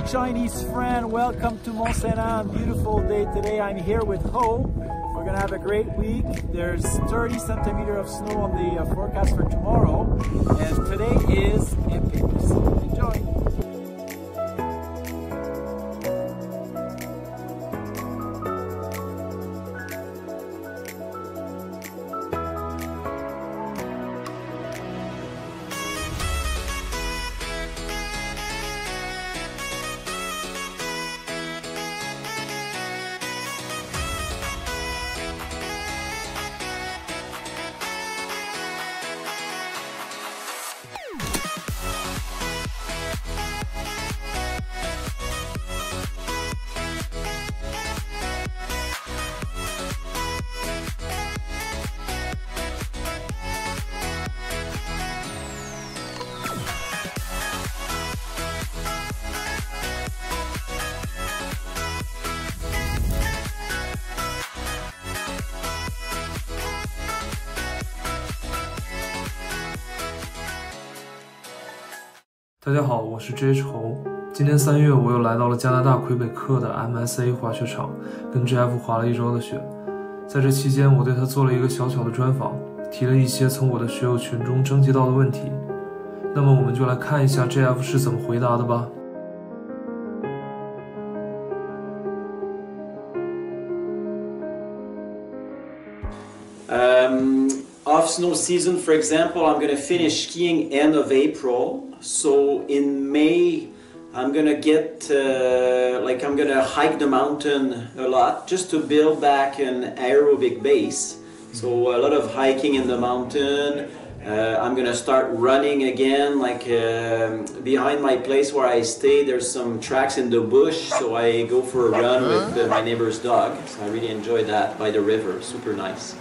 Chinese friend, welcome to Mont Saint-Anne. Beautiful day today. I'm here with Ho. We're gonna have a great week. There's 30 centimeters of snow on the forecast for tomorrow, and today is epic. So enjoy.大家好，我是 JHHou。今年3月，我又来到了加拿大魁北克的 MSA 滑雪场，跟 JF 滑了1周的雪。在这期间，我对他做了一个小小的专访，提了一些从我的学友群中征集到的问题。那么，我们就来看一下 JF 是怎么回答的吧。Off snow season, for example, I'm going to finish skiing end of April. So in May, I'm going to get, I'm going to hike the mountain a lot just to build back an aerobic base. So a lot of hiking in the mountain. I'm going to start running again, behind my place where I stay, there's some tracks in the bush. So I go for a run with my neighbor's dog. So I really enjoy that by the river, super nice.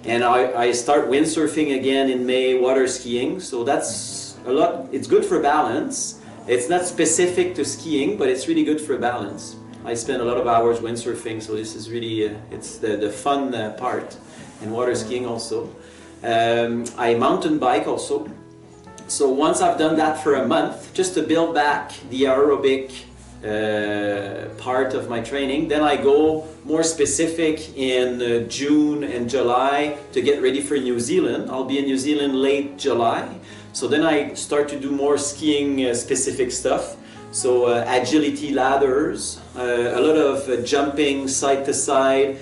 And I start windsurfing again in May, water skiing. So that's a lot. It's good for balance. It's not specific to skiing, but it's really good for balance. I spend a lot of hours windsurfing, so this is really, it's the fun part. And water skiing also. I mountain bike also. So once I've done that for a month, just to build back the aerobic part of my training, then I go more specific in June and July to get ready for New Zealand. I'll be in New Zealand late July, so then I start to do more skiing specific stuff. So agility ladders, a lot of jumping side to side,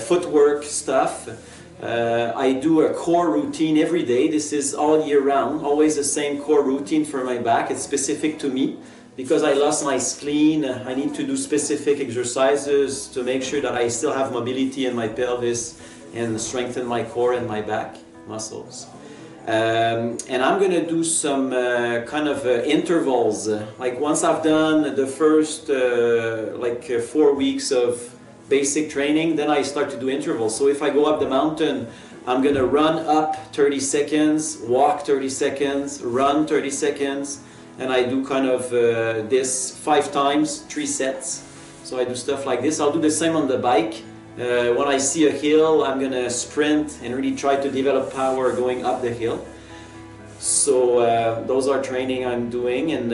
footwork stuff. I do a core routine every day. This is all year round, always the same core routine for my back. It's specific to me. Because I lost my spleen, I need to do specific exercises to make sure that I still have mobility in my pelvis and strengthen my core and my back muscles. And I'm going to do some intervals. Like once I've done the first 4 weeks of basic training, then I start to do intervals. So if I go up the mountain, I'm going to run up 30 seconds, walk 30 seconds, run 30 seconds. And I do this 5 times, 3 sets. So I do stuff like this. I'll do the same on the bike. When I see a hill, I'm going to sprint and really try to develop power going up the hill. So those are training I'm doing. And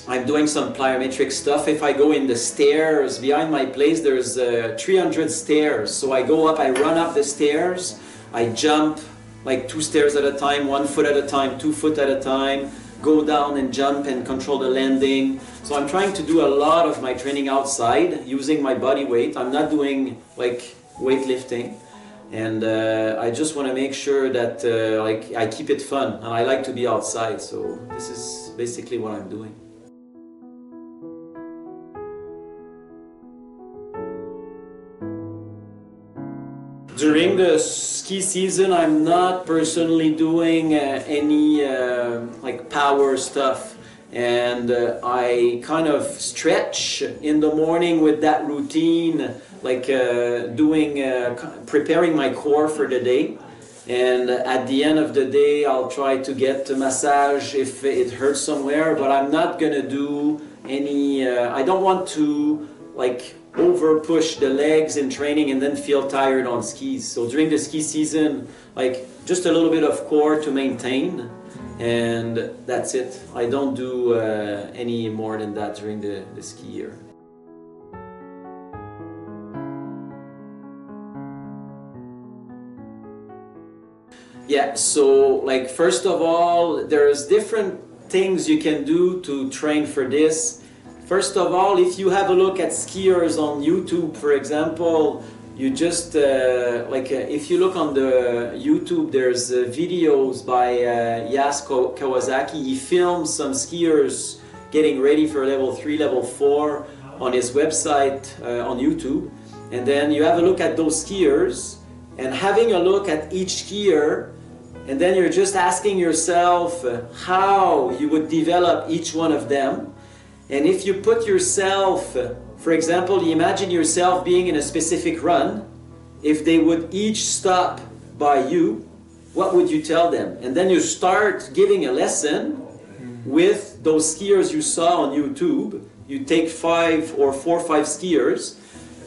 I'm doing some plyometric stuff. If I go in the stairs, behind my place there's 300 stairs. So I go up, I run up the stairs. I jump like 2 stairs at a time, 1 foot at a time, 2 foot at a time. Go down and jump and control the landing. So I'm trying to do a lot of my training outside using my body weight. I'm not doing weightlifting, and I just want to make sure that I keep it fun, and I like to be outside. So this is basically what I'm doing. During the ski season, I'm not personally doing any power stuff, and I kind of stretch in the morning with that routine, preparing my core for the day. And at the end of the day, I'll try to get a massage if it hurts somewhere, but I'm not gonna do any, I don't want to over push the legs in training and then feel tired on skis. So during the ski season, just a little bit of core to maintain, and that's it. I don't do any more than that during the ski year. Yeah, so like first of all, there's different things you can do to train for this. First of all, if you have a look at skiers on YouTube, for example, you just if you look on the YouTube, there's videos by Yas Kawasaki. He films some skiers getting ready for level 3, level 4 on his website on YouTube, and then you have a look at those skiers and having a look at each skier. And then you're just asking yourself how you would develop each one of them. And if you put yourself, for example, you imagine yourself being in a specific run, if they would each stop by you, what would you tell them? And then you start giving a lesson with those skiers you saw on YouTube. You take 4 or 5 skiers,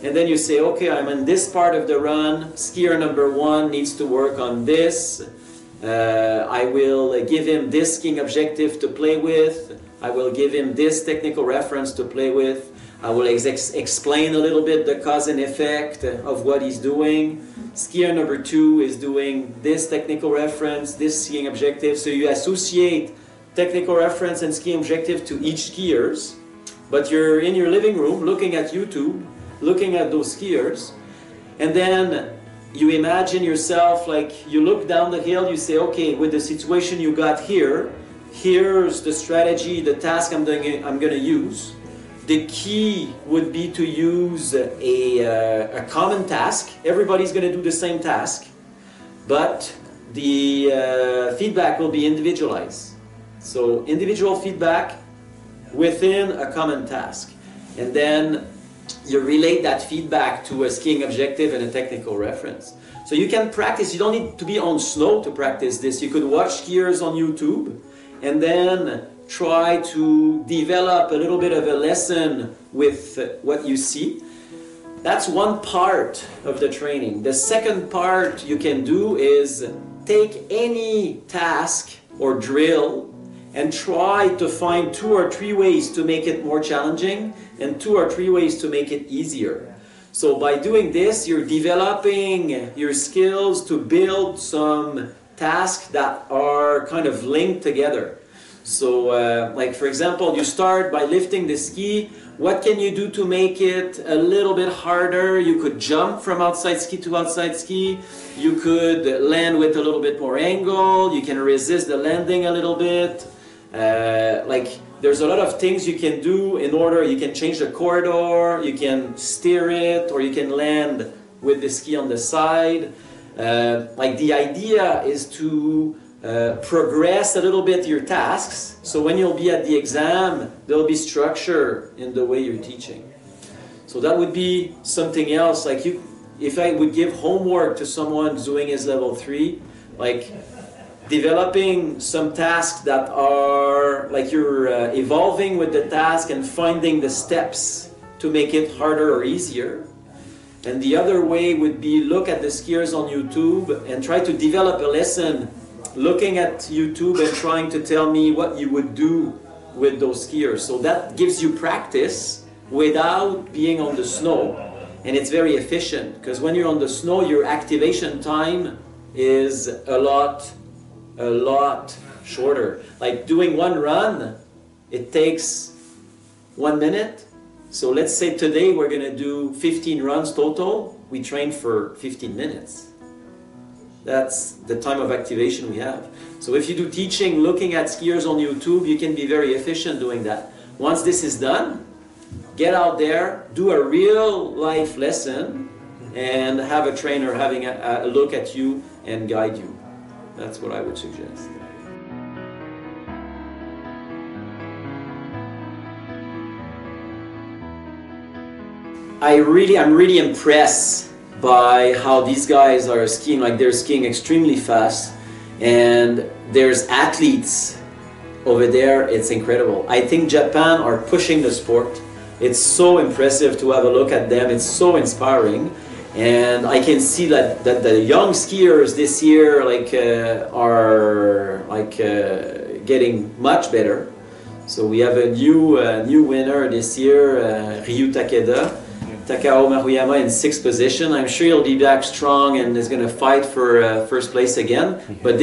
and then you say, okay, I'm in this part of the run, skier number 1 needs to work on this. I will give him this skiing objective to play with. I will give him this technical reference to play with. I will explain a little bit the cause and effect of what he's doing. Skier number 2 is doing this technical reference, this skiing objective. So you associate technical reference and skiing objective to each skiers, but you're in your living room looking at YouTube, looking at those skiers, and then you imagine yourself, like you look down the hill, you say, okay, with the situation you got here, here's the strategy, the task I'm going to use. The key would be to use a common task. Everybody's going to do the same task, but the feedback will be individualized. So individual feedback within a common task. And then you relate that feedback to a skiing objective and a technical reference. So you can practice, you don't need to be on snow to practice this. You could watch skiers on YouTube and then try to develop a little bit of a lesson with what you see. That's one part of the training. The second part you can do is take any task or drill and try to find 2 or 3 ways to make it more challenging and 2 or 3 ways to make it easier. So by doing this, you're developing your skills to build some tasks that are kind of linked together. So like for example, you start by lifting the ski. What can you do to make it a little bit harder? You could jump from outside ski to outside ski. You could land with a little bit more angle. You can resist the landing a little bit. There's a lot of things you can do in order, you can change the corridor, you can steer it, or you can land with the ski on the side. The idea is to progress a little bit your tasks, so when you'll be at the exam, there'll be structure in the way you're teaching. So that would be something else, like if I would give homework to someone doing his level 3, like developing some tasks that are like you're evolving with the task and finding the steps to make it harder or easier. And the other way would be look at the skiers on YouTube and try to develop a lesson looking at YouTube and trying to tell me what you would do with those skiers. So that gives you practice without being on the snow, and it's very efficient because when you're on the snow, your activation time is a lot shorter. Like doing one run, it takes 1 minute. So let's say today we're going to do 15 runs total. We train for 15 minutes. That's the time of activation we have. So if you do teaching looking at skiers on YouTube, you can be very efficient doing that. Once this is done, get out there, do a real life lesson, and have a trainer having a look at you and guide you. That's what I would suggest. I'm really impressed by how these guys are skiing. Like they're skiing extremely fast, and there's athletes over there. It's incredible. I think Japan are pushing the sport. It's so impressive to have a look at them. It's so inspiring. And I can see that the young skiers this year are getting much better. So we have a new winner this year, Ryu Takeda. Takao Maruyama in 6th position. I'm sure he'll be back strong and is going to fight for first place again. But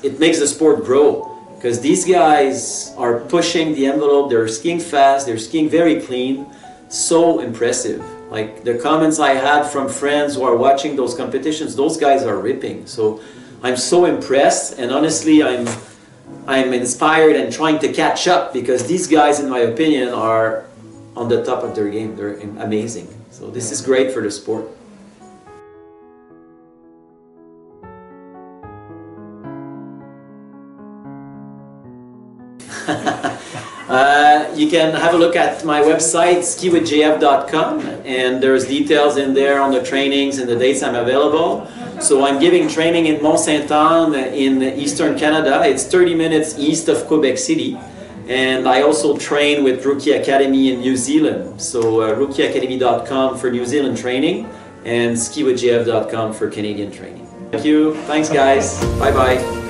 it makes the sport grow because these guys are pushing the envelope. They're skiing fast. They're skiing very clean. So impressive. Like the comments I had from friends who are watching those competitions, those guys are ripping. So I'm so impressed, and honestly, I'm inspired and trying to catch up because these guys, in my opinion, are on the top of their game. They're amazing. So this is great for the sport. You can have a look at my website, skiwithjf.com, and there's details in there on the trainings and the dates I'm available. So I'm giving training in Mont-Saint-Anne in eastern Canada. It's 30 minutes east of Quebec City. And I also train with Rookie Academy in New Zealand. So rookieacademy.com for New Zealand training and skiwithjf.com for Canadian training. Thank you. Thanks, guys. Bye-bye.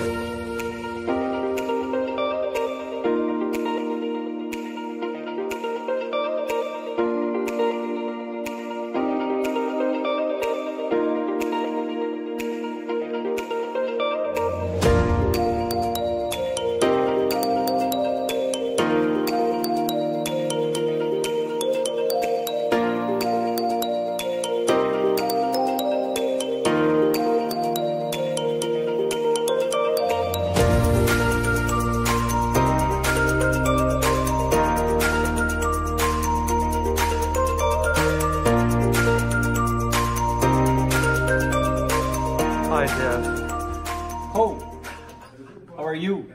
Hi, Jeff. Ho, how are you?